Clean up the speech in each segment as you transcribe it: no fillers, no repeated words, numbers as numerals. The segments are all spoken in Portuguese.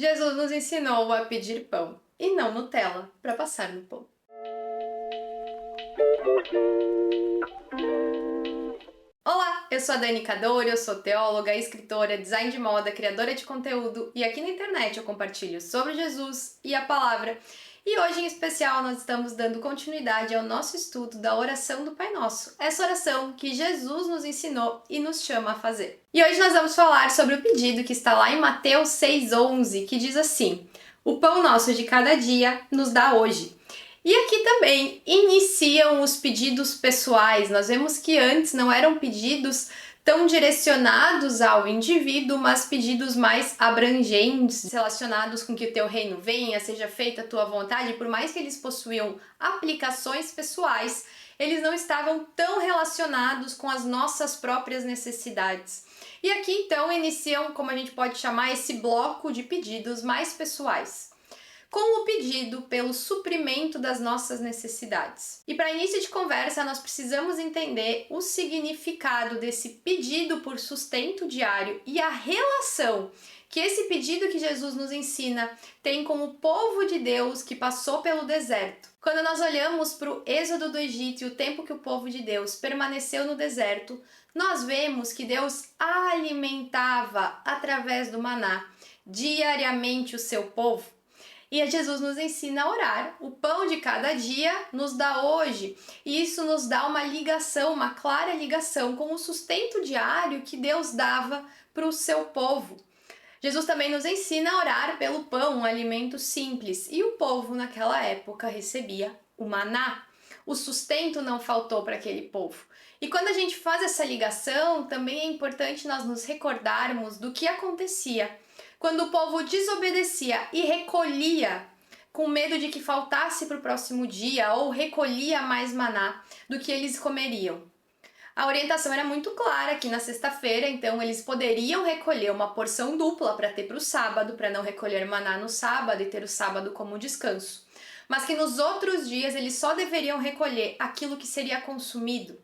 Jesus nos ensinou a pedir pão e não Nutella para passar no pão. Olá, eu sou a Dani Cadori, eu sou teóloga, escritora, design de moda, criadora de conteúdo e aqui na internet eu compartilho sobre Jesus e a palavra. E hoje em especial nós estamos dando continuidade ao nosso estudo da oração do Pai Nosso, essa oração que Jesus nos ensinou e nos chama a fazer. E hoje nós vamos falar sobre o pedido que está lá em Mateus 6,11, que diz assim: "O pão nosso de cada dia nos dá hoje." E aqui também iniciam os pedidos pessoais. Nós vemos que antes não eram pedidos tão direcionados ao indivíduo, mas pedidos mais abrangentes, relacionados com que o teu reino venha, seja feita a tua vontade. Por mais que eles possuíam aplicações pessoais, eles não estavam tão relacionados com as nossas próprias necessidades. E aqui então iniciam, como a gente pode chamar, esse bloco de pedidos mais pessoais, com o pedido pelo suprimento das nossas necessidades. E para início de conversa, nós precisamos entender o significado desse pedido por sustento diário e a relação que esse pedido que Jesus nos ensina tem com o povo de Deus que passou pelo deserto. Quando nós olhamos para o êxodo do Egito e o tempo que o povo de Deus permaneceu no deserto, nós vemos que Deus alimentava através do maná diariamente o seu povo. E Jesus nos ensina a orar. O pão de cada dia nos dá hoje. E isso nos dá uma ligação, uma clara ligação com o sustento diário que Deus dava para o seu povo. Jesus também nos ensina a orar pelo pão, um alimento simples. E o povo naquela época recebia o maná. O sustento não faltou para aquele povo. E quando a gente faz essa ligação, também é importante nós nos recordarmos do que acontecia quando o povo desobedecia e recolhia com medo de que faltasse para o próximo dia, ou recolhia mais maná do que eles comeriam. A orientação era muito clara que na sexta-feira, então, eles poderiam recolher uma porção dupla para ter para o sábado, para não recolher maná no sábado e ter o sábado como descanso. Mas que nos outros dias eles só deveriam recolher aquilo que seria consumido.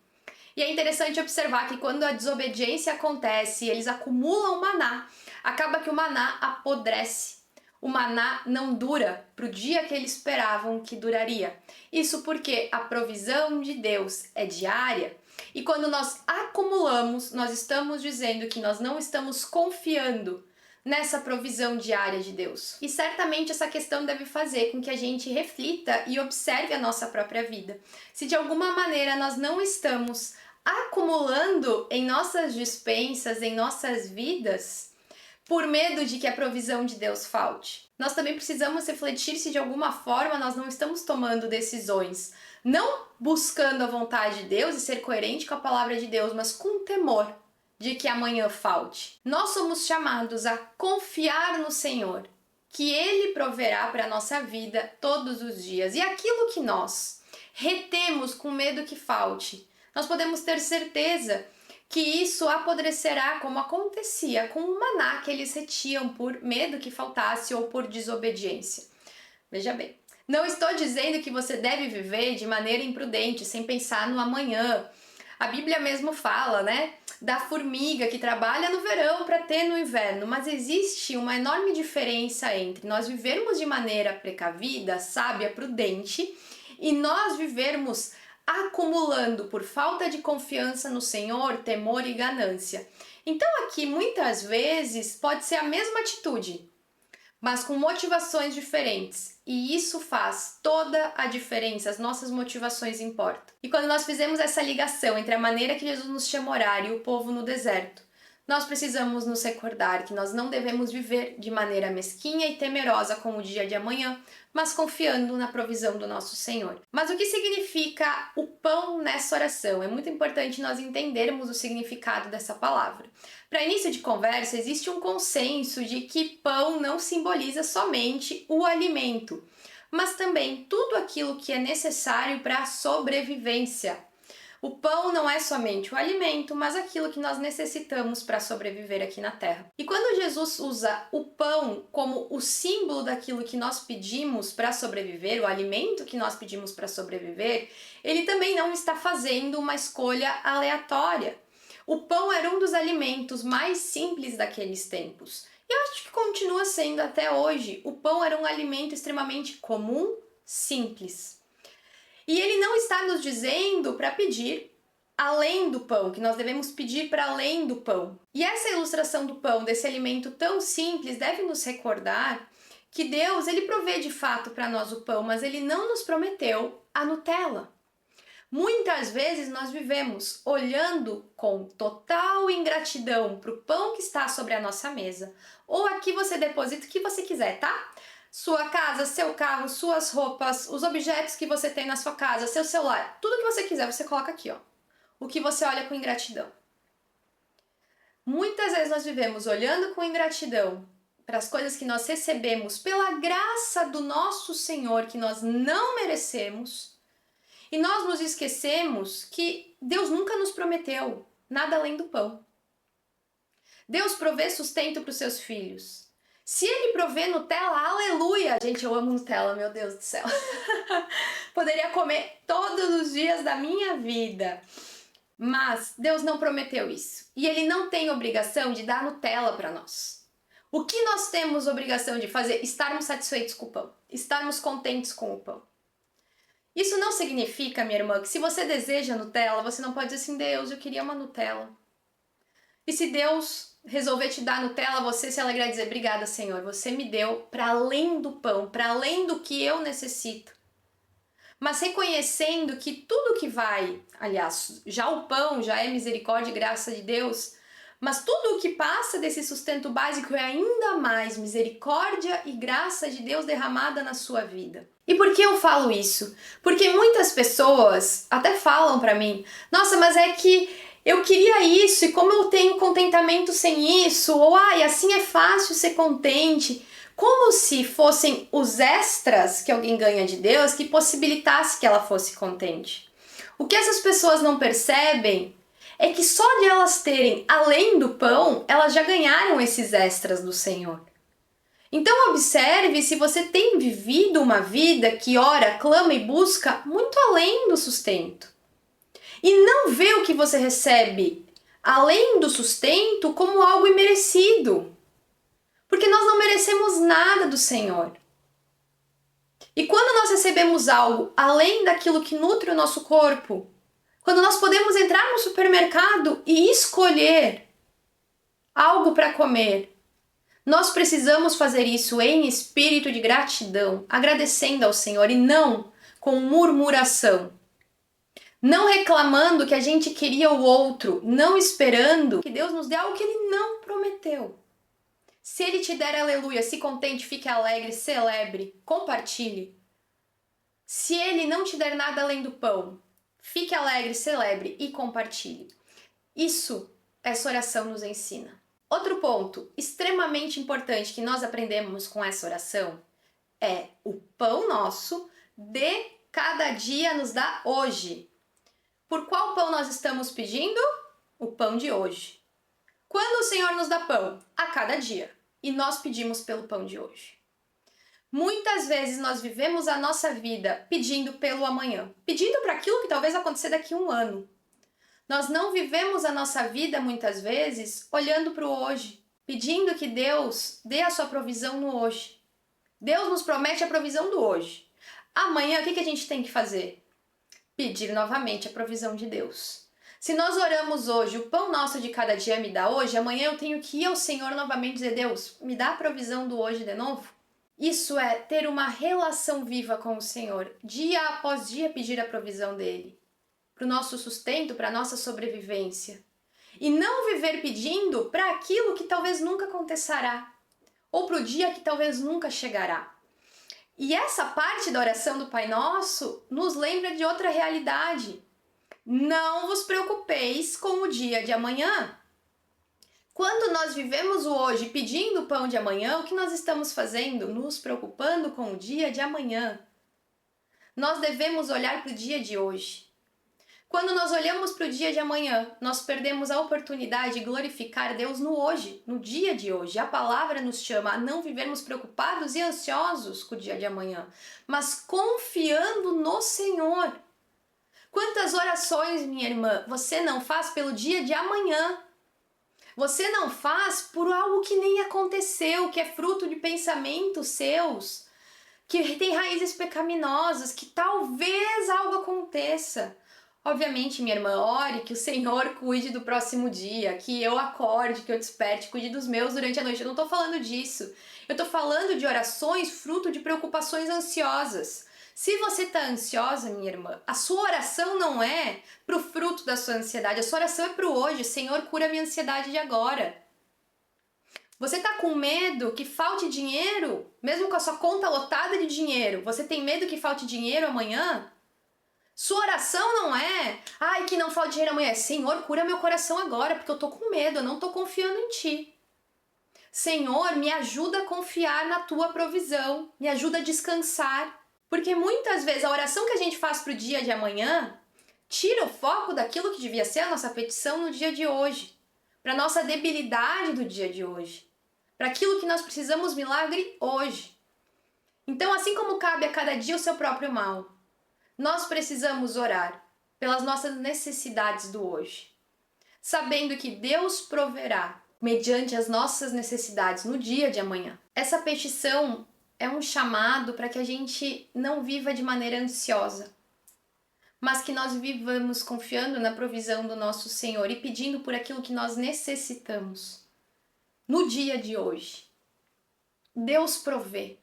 E é interessante observar que quando a desobediência acontece e eles acumulam maná, acaba que o maná apodrece. O maná não dura para o dia que eles esperavam que duraria. Isso porque a provisão de Deus é diária. E quando nós acumulamos, nós estamos dizendo que nós não estamos confiando nessa provisão diária de Deus. E certamente essa questão deve fazer com que a gente reflita e observe a nossa própria vida. Se de alguma maneira nós não estamos acumulando em nossas despensas, em nossas vidas, por medo de que a provisão de Deus falte. Nós também precisamos refletir se de alguma forma nós não estamos tomando decisões, não buscando a vontade de Deus e ser coerente com a palavra de Deus, mas com temor de que amanhã falte. Nós somos chamados a confiar no Senhor, que Ele proverá para a nossa vida todos os dias. E aquilo que nós retemos com medo que falte, nós podemos ter certeza que isso apodrecerá, como acontecia com o maná que eles retiam por medo que faltasse ou por desobediência. Veja bem, não estou dizendo que você deve viver de maneira imprudente, sem pensar no amanhã. A Bíblia mesmo fala, da formiga que trabalha no verão para ter no inverno, mas existe uma enorme diferença entre nós vivermos de maneira precavida, sábia, prudente, e nós vivermos acumulando por falta de confiança no Senhor, temor e ganância. Então aqui muitas vezes pode ser a mesma atitude, mas com motivações diferentes. E isso faz toda a diferença, as nossas motivações importam. E quando nós fizemos essa ligação entre a maneira que Jesus nos chama a orar e o povo no deserto, nós precisamos nos recordar que nós não devemos viver de maneira mesquinha e temerosa com o dia de amanhã, mas confiando na provisão do nosso Senhor. Mas o que significa o pão nessa oração? É muito importante nós entendermos o significado dessa palavra. Para início de conversa, existe um consenso de que pão não simboliza somente o alimento, mas também tudo aquilo que é necessário para a sobrevivência. O pão não é somente o alimento, mas aquilo que nós necessitamos para sobreviver aqui na Terra. E quando Jesus usa o pão como o símbolo daquilo que nós pedimos para sobreviver, o alimento que nós pedimos para sobreviver, ele também não está fazendo uma escolha aleatória. O pão era um dos alimentos mais simples daqueles tempos. E eu acho que continua sendo até hoje. O pão era um alimento extremamente comum, simples. E ele não está nos dizendo para pedir além do pão, que nós devemos pedir para além do pão. E essa ilustração do pão, desse alimento tão simples, deve nos recordar que Deus, ele provê de fato para nós o pão, mas ele não nos prometeu a Nutella. Muitas vezes nós vivemos olhando com total ingratidão para o pão que está sobre a nossa mesa. Ou aqui você deposita o que você quiser, tá? Sua casa, seu carro, suas roupas, os objetos que você tem na sua casa, seu celular, tudo que você quiser você coloca aqui, ó. O que você olha com ingratidão. Muitas vezes nós vivemos olhando com ingratidão para as coisas que nós recebemos pela graça do nosso Senhor, que nós não merecemos, e nós nos esquecemos que Deus nunca nos prometeu nada além do pão. Deus provê sustento para os seus filhos. Se Ele provê Nutella, aleluia! Gente, eu amo Nutella, meu Deus do céu. Poderia comer todos os dias da minha vida. Mas Deus não prometeu isso. E Ele não tem obrigação de dar Nutella para nós. O que nós temos obrigação de fazer? Estarmos satisfeitos com o pão. Estarmos contentes com o pão. Isso não significa, minha irmã, que se você deseja Nutella, você não pode dizer assim, Deus, eu queria uma Nutella. E se Deus resolver te dar Nutella, você se alegrar e dizer, obrigada, Senhor, você me deu para além do pão, para além do que eu necessito. Mas reconhecendo que tudo que vai, aliás, já o pão já é misericórdia e graça de Deus, mas tudo o que passa desse sustento básico é ainda mais misericórdia e graça de Deus derramada na sua vida. E por que eu falo isso? Porque muitas pessoas até falam pra mim, nossa, mas é que eu queria isso e como eu tenho contentamento sem isso, ou ai, assim é fácil ser contente. Como se fossem os extras que alguém ganha de Deus que possibilitasse que ela fosse contente. O que essas pessoas não percebem é que só de elas terem além do pão, elas já ganharam esses extras do Senhor. Então observe se você tem vivido uma vida que ora, clama e busca muito além do sustento. E não vê o que você recebe além do sustento como algo imerecido. Porque nós não merecemos nada do Senhor. E quando nós recebemos algo além daquilo que nutre o nosso corpo, quando nós podemos entrar no supermercado e escolher algo para comer, nós precisamos fazer isso em espírito de gratidão, agradecendo ao Senhor e não com murmuração. Não reclamando que a gente queria o outro, não esperando que Deus nos dê algo que Ele não prometeu. Se Ele te der aleluia, se contente, fique alegre, celebre, compartilhe. Se Ele não te der nada além do pão, fique alegre, celebre e compartilhe. Isso essa oração nos ensina. Outro ponto extremamente importante que nós aprendemos com essa oração é o pão nosso de cada dia nos dá hoje. Por qual pão nós estamos pedindo? O pão de hoje. Quando o Senhor nos dá pão? A cada dia. E nós pedimos pelo pão de hoje. Muitas vezes nós vivemos a nossa vida pedindo pelo amanhã, pedindo para aquilo que talvez aconteça daqui a um ano. Nós não vivemos a nossa vida muitas vezes olhando para o hoje, pedindo que Deus dê a sua provisão no hoje. Deus nos promete a provisão do hoje. Amanhã o que a gente tem que fazer? Pedir novamente a provisão de Deus. Se nós oramos hoje, o pão nosso de cada dia me dá hoje, amanhã eu tenho que ir ao Senhor novamente e dizer, Deus, me dá a provisão do hoje de novo? Isso é ter uma relação viva com o Senhor, dia após dia pedir a provisão dEle, para o nosso sustento, para a nossa sobrevivência. E não viver pedindo para aquilo que talvez nunca acontecerá, ou para o dia que talvez nunca chegará. E essa parte da oração do Pai Nosso nos lembra de outra realidade. Não vos preocupeis com o dia de amanhã. Quando nós vivemos o hoje pedindo o pão de amanhã, o que nós estamos fazendo? Nos preocupando com o dia de amanhã. Nós devemos olhar para o dia de hoje. Quando nós olhamos para o dia de amanhã, nós perdemos a oportunidade de glorificar Deus no hoje, no dia de hoje. A palavra nos chama a não vivermos preocupados e ansiosos com o dia de amanhã, mas confiando no Senhor. Quantas orações, minha irmã, você não faz pelo dia de amanhã? Você não faz por algo que nem aconteceu, que é fruto de pensamentos seus, que tem raízes pecaminosas, que talvez algo aconteça. Obviamente, minha irmã, ore que o Senhor cuide do próximo dia, que eu acorde, que eu desperte, cuide dos meus durante a noite. Eu não tô falando disso. Eu tô falando de orações fruto de preocupações ansiosas. Se você tá ansiosa, minha irmã, a sua oração não é pro fruto da sua ansiedade, a sua oração é pro hoje. Senhor, cura a minha ansiedade de agora. Você tá com medo que falte dinheiro, mesmo com a sua conta lotada de dinheiro? Você tem medo que falte dinheiro amanhã? Sua oração não é, ai, que não falte dinheiro amanhã. É, Senhor, cura meu coração agora, porque eu tô com medo, eu não tô confiando em Ti. Senhor, me ajuda a confiar na Tua provisão, me ajuda a descansar. Porque muitas vezes a oração que a gente faz pro dia de amanhã tira o foco daquilo que devia ser a nossa petição no dia de hoje, para nossa debilidade do dia de hoje, para aquilo que nós precisamos milagre hoje. Então, assim como cabe a cada dia o seu próprio mal, nós precisamos orar pelas nossas necessidades do hoje, sabendo que Deus proverá mediante as nossas necessidades no dia de amanhã. Essa petição é um chamado para que a gente não viva de maneira ansiosa, mas que nós vivamos confiando na provisão do nosso Senhor e pedindo por aquilo que nós necessitamos no dia de hoje. Deus provê.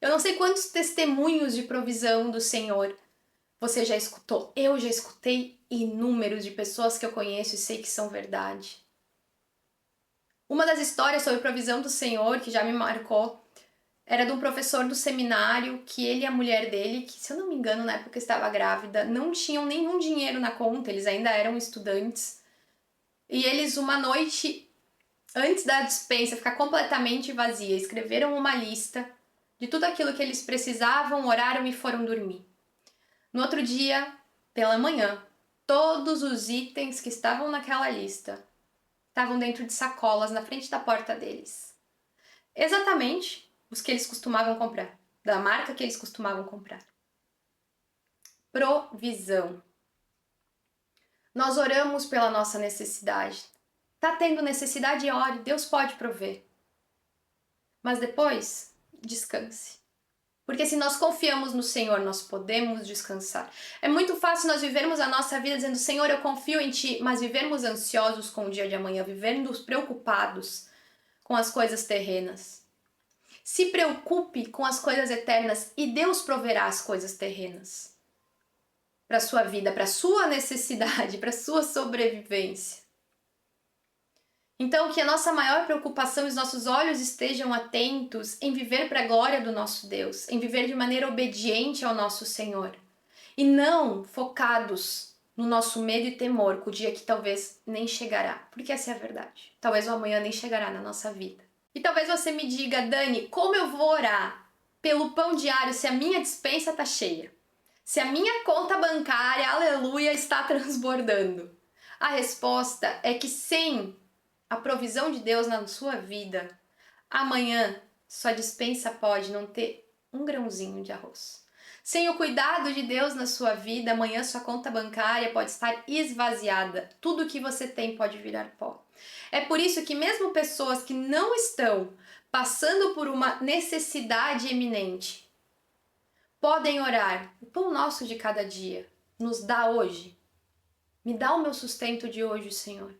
Eu não sei quantos testemunhos de provisão do Senhor você já escutou. Eu já escutei inúmeros de pessoas que eu conheço e sei que são verdade. Uma das histórias sobre provisão do Senhor que já me marcou era de um professor do seminário que ele e a mulher dele, que se eu não me engano na época estava grávida, não tinham nenhum dinheiro na conta, eles ainda eram estudantes. E eles uma noite, antes da despensa ficar completamente vazia, escreveram uma lista de tudo aquilo que eles precisavam, oraram e foram dormir. No outro dia, pela manhã, todos os itens que estavam naquela lista estavam dentro de sacolas na frente da porta deles. Exatamente os que eles costumavam comprar, da marca que eles costumavam comprar. Provisão. Nós oramos pela nossa necessidade. Tá tendo necessidade? Ore, Deus pode prover. Mas depois, descanse. Porque se nós confiamos no Senhor, nós podemos descansar. É muito fácil nós vivermos a nossa vida dizendo, Senhor, eu confio em Ti, mas vivermos ansiosos com o dia de amanhã, vivermos preocupados com as coisas terrenas. Se preocupe com as coisas eternas e Deus proverá as coisas terrenas para a sua vida, para a sua necessidade, para a sua sobrevivência. Então, que a nossa maior preocupação e os nossos olhos estejam atentos em viver para a glória do nosso Deus, em viver de maneira obediente ao nosso Senhor. E não focados no nosso medo e temor, com o dia que talvez nem chegará. Porque essa é a verdade. Talvez o amanhã nem chegará na nossa vida. E talvez você me diga, Dani, como eu vou orar pelo pão diário se a minha despensa está cheia? Se a minha conta bancária, aleluia, está transbordando? A resposta é que sem a provisão de Deus na sua vida, amanhã sua despensa pode não ter um grãozinho de arroz. Sem o cuidado de Deus na sua vida, amanhã sua conta bancária pode estar esvaziada. Tudo que você tem pode virar pó. É por isso que mesmo pessoas que não estão passando por uma necessidade eminente, podem orar. O pão nosso de cada dia nos dá hoje. Me dá o meu sustento de hoje, Senhor.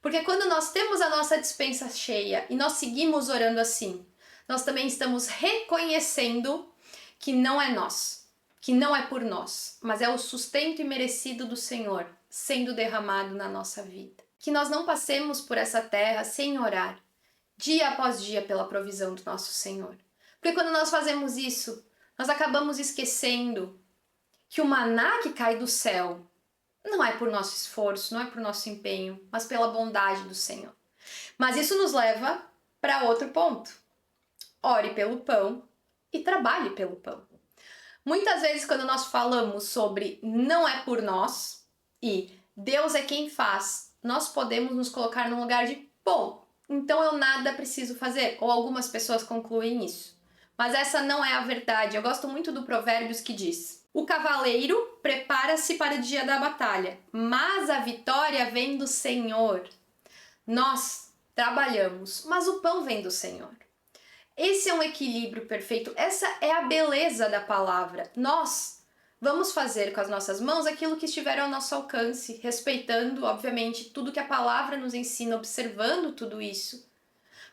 Porque quando nós temos a nossa despensa cheia e nós seguimos orando assim, nós também estamos reconhecendo que não é nós, que não é por nós, mas é o sustento imerecido do Senhor sendo derramado na nossa vida. Que nós não passemos por essa terra sem orar, dia após dia, pela provisão do nosso Senhor. Porque quando nós fazemos isso, nós acabamos esquecendo que o maná que cai do céu não é por nosso esforço, não é por nosso empenho, mas pela bondade do Senhor. Mas isso nos leva para outro ponto. Ore pelo pão e trabalhe pelo pão. Muitas vezes quando nós falamos sobre não é por nós e Deus é quem faz, nós podemos nos colocar num lugar de, bom, então eu nada preciso fazer, ou algumas pessoas concluem isso. Mas essa não é a verdade. Eu gosto muito do Provérbios que diz: o cavaleiro prepara-se para o dia da batalha, mas a vitória vem do Senhor. Nós trabalhamos, mas o pão vem do Senhor. Esse é um equilíbrio perfeito, essa é a beleza da palavra. Nós vamos fazer com as nossas mãos aquilo que estiver ao nosso alcance, respeitando, obviamente, tudo que a palavra nos ensina, observando tudo isso,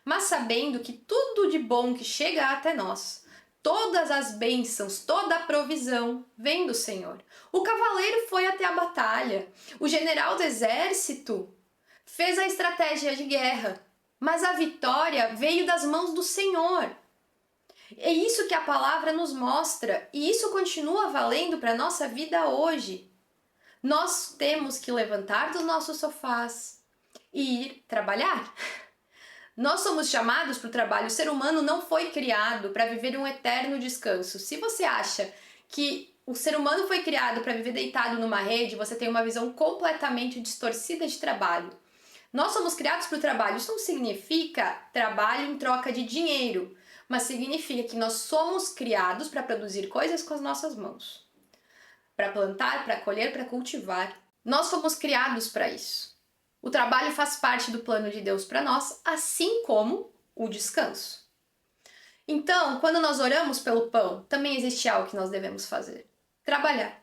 mas sabendo que tudo de bom que chega até nós, todas as bênçãos, toda a provisão vem do Senhor. O cavaleiro foi até a batalha, o general do exército fez a estratégia de guerra, mas a vitória veio das mãos do Senhor. É isso que a palavra nos mostra e isso continua valendo para a nossa vida hoje. Nós temos que levantar dos nossos sofás e ir trabalhar. Nós somos chamados para o trabalho. O ser humano não foi criado para viver um eterno descanso. Se você acha que o ser humano foi criado para viver deitado numa rede, você tem uma visão completamente distorcida de trabalho. Nós somos criados para o trabalho. Isso não significa trabalho em troca de dinheiro, mas significa que nós somos criados para produzir coisas com as nossas mãos. Para plantar, para colher, para cultivar. Nós fomos criados para isso. O trabalho faz parte do plano de Deus para nós, assim como o descanso. Então, quando nós oramos pelo pão, também existe algo que nós devemos fazer. Trabalhar.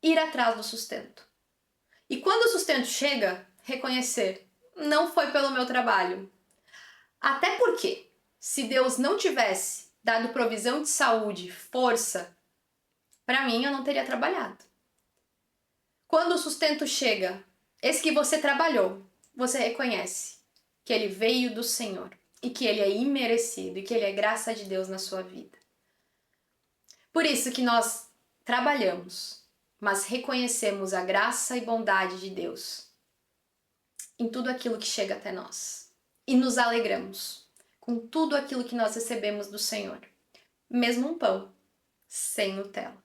Ir atrás do sustento. E quando o sustento chega, reconhecer, não foi pelo meu trabalho. Até porque, se Deus não tivesse dado provisão de saúde, força, para mim eu não teria trabalhado. Quando o sustento chega, esse que você trabalhou, você reconhece que ele veio do Senhor e que ele é imerecido e que ele é graça de Deus na sua vida. Por isso que nós trabalhamos, mas reconhecemos a graça e bondade de Deus em tudo aquilo que chega até nós. E nos alegramos com tudo aquilo que nós recebemos do Senhor. Mesmo um pão, sem Nutella.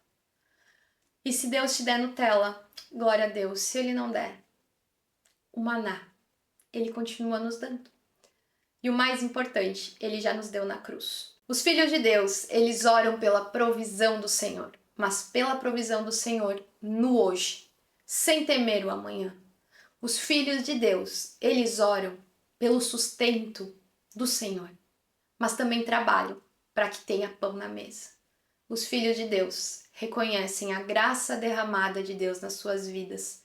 E se Deus te der Nutella, glória a Deus. Se Ele não der, o maná, Ele continua nos dando. E o mais importante, Ele já nos deu na cruz. Os filhos de Deus, eles oram pela provisão do Senhor, mas pela provisão do Senhor no hoje, sem temer o amanhã. Os filhos de Deus, eles oram pelo sustento do Senhor, mas também trabalham para que tenha pão na mesa. Os filhos de Deus reconhecem a graça derramada de Deus nas suas vidas,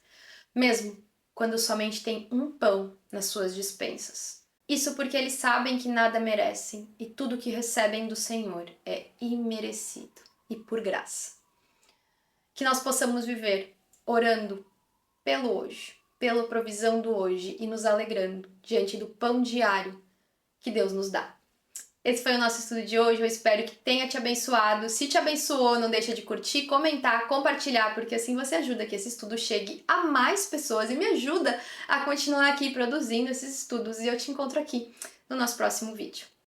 mesmo quando somente tem um pão nas suas despensas. Isso porque eles sabem que nada merecem e tudo que recebem do Senhor é imerecido e por graça. Que nós possamos viver orando pelo hoje, pela provisão do hoje e nos alegrando diante do pão diário que Deus nos dá. Esse foi o nosso estudo de hoje, eu espero que tenha te abençoado. Se te abençoou, não deixa de curtir, comentar, compartilhar, porque assim você ajuda que esse estudo chegue a mais pessoas e me ajuda a continuar aqui produzindo esses estudos. E eu te encontro aqui no nosso próximo vídeo.